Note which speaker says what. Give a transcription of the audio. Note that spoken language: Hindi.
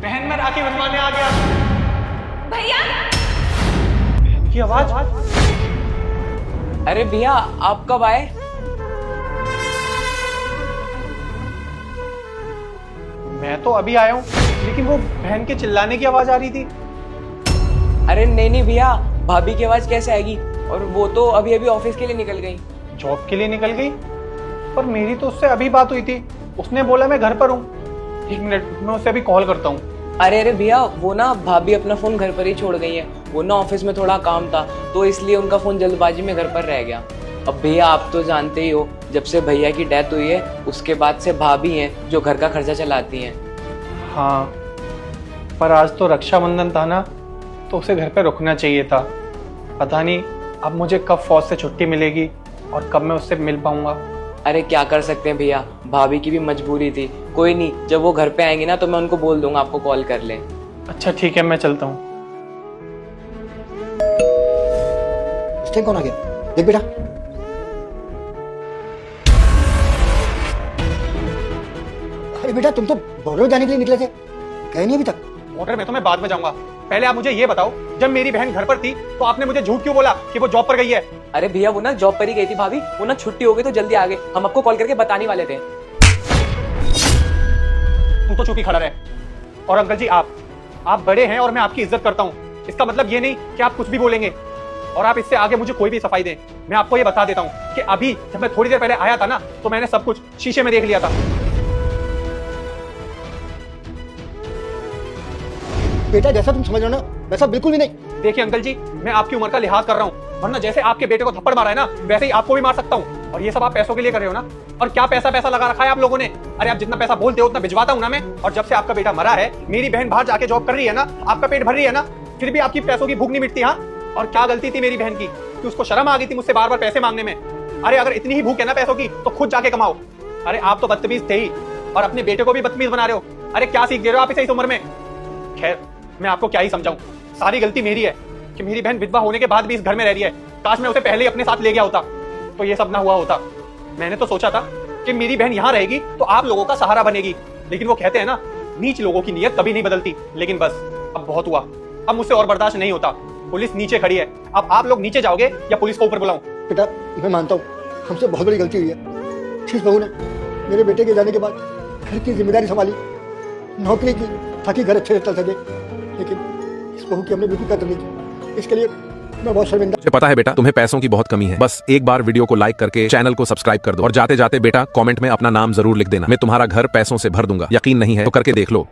Speaker 1: बहन मैं राखी बंधवाने आ गया।
Speaker 2: भैया
Speaker 1: बहन की आवाज।
Speaker 3: अरे भैया आप कब आए?
Speaker 1: मैं तो अभी आया हूँ, लेकिन वो बहन के चिल्लाने की आवाज आ रही थी।
Speaker 3: अरे नहीं भैया, भाभी की आवाज कैसे आएगी? और वो तो अभी अभी ऑफिस के लिए निकल गई।
Speaker 1: जॉब के लिए निकल गई? पर मेरी तो उससे अभी बात हुई थी, उसने बोला मैं घर पर हूँ। 1 मिनट, मैं उससे अभी कॉल करता हूँ।
Speaker 3: अरे भैया वो ना भाभी अपना फोन घर पर ही छोड़ गई है। वो ना ऑफिस में थोड़ा काम था तो इसलिए उनका फोन जल्दबाजी में घर पर रह गया। अब भैया आप तो जानते ही हो, जब से भैया की डेथ हुई है उसके बाद से भाभी हैं जो घर का खर्चा चलाती हैं।
Speaker 1: हाँ, पर आज तो रक्षाबंधन था ना, तो उसे घर पे रुकना चाहिए था। पता नहीं अब मुझे कब फौज से छुट्टी मिलेगी और कब मैं उससे मिल पाऊंगा।
Speaker 3: अरे क्या कर सकते हैं भैया, भाभी की भी मजबूरी थी। कोई नहीं, जब वो घर पे आएंगे ना तो मैं उनको बोल दूंगा आपको कॉल कर लें।
Speaker 1: अच्छा ठीक है, मैं चलता हूँ।
Speaker 4: इस टाइम कौन आ गया? देख बेटा, अरे बेटा तुम तो बॉर्डर जाने के लिए निकले थे, गए नहीं अभी तक?
Speaker 1: बॉर्डर में तो मैं बाद में जाऊंगा, पहले आप मुझे ये बताओ, जब मेरी बहन घर पर थी तो आपने मुझे झूठ क्यों बोला कि वो जॉब पर गई है?
Speaker 3: अरे भैया वो ना जॉब पर ही गई थी भाभी, वो ना छुट्टी हो गई तो जल्दी आ गए। हम आपको कॉल करके बताने वाले थे।
Speaker 1: तू तो चुप ही खड़ा रहे। और अंकल जी आप बड़े हैं और मैं आपकी इज्जत करता हूँ, इसका मतलब ये नहीं कि आप कुछ भी बोलेंगे। और आप इससे आगे मुझे कोई भी सफाई दें, मैं आपको ये बता देता हूँ कि अभी जब मैं थोड़ी देर पहले आया था ना तो मैंने सब कुछ शीशे में देख लिया था।
Speaker 4: बेटा जैसा तुम समझ रहे हो ना वैसा बिल्कुल भी नहीं।
Speaker 1: देखिए अंकल जी, मैं आपकी उम्र का लिहाज कर रहा हूँ, वरना जैसे आपके बेटे को थप्पड़ मारा है ना वैसे ही आपको भी मार सकता हूँ। और ये सब आप पैसों के लिए कर रहे हो ना? और क्या पैसा पैसा लगा रखा है आप लोगों ने? अरे आप जितना पैसा बोलते हो उतना भिजवाता हूँ ना मैं। और जब से आपका बेटा मरा है, मेरी बहन बाहर जाके जॉब कर रही है ना, आपका पेट भर रही है ना, फिर भी आपकी पैसों की भूख नहीं मिटती। हाँ, और क्या गलती थी मेरी बहन की कि उसको शर्म आ गई थी मुझसे बार बार पैसे मांगने में? अरे अगर इतनी ही भूख है ना पैसों की तो खुद जाके कमाओ। अरे आप तो बदतमीज थे ही, और अपने बेटे को भी बदतमीज बना रहे हो। अरे क्या सीख दे रहे हो आप इसे इस उम्र में? खैर मैं आपको क्या ही समझाऊं, सारी गलती मेरी है कि मेरी बहन विधवा होने के बाद भी इस घर में रह रही है। काश मैं उसे पहले ही अपने साथ ले गया होता तो ये सब ना हुआ होता। मैंने तो सोचा था कि मेरी बहन यहाँ रहेगी तो आप लोगों का सहारा बनेगी, लेकिन वो कहते हैं ना, नीच लोगों की नीयत कभी नहीं बदलती। लेकिन बस अब बहुत हुआ, अब मुझसे और बर्दाश्त नहीं होता। पुलिस नीचे खड़ी है, अब आप लोग नीचे जाओगे या पुलिस को ऊपर बुलाऊं?
Speaker 4: बेटा मैं मानता हूँ हमसे बहुत बड़ी गलती हुई है। शीश बहू ने मेरे बेटे के जाने के बाद घर की जिम्मेदारी संभाली, नौकरी की ताकि घर अच्छे से चल सके, लेकिन इस बहू की हमने बिल्कुल कदर नहीं की। इसके लिए मैं बहुत शर्मिंदा।
Speaker 5: मुझे पता है बेटा तुम्हें पैसों की बहुत कमी है, बस एक बार वीडियो को लाइक करके चैनल को सब्सक्राइब कर दो। और जाते जाते बेटा कमेंट में अपना नाम जरूर लिख देना, मैं तुम्हारा घर पैसों से भर दूंगा। यकीन नहीं है तो करके देख लो।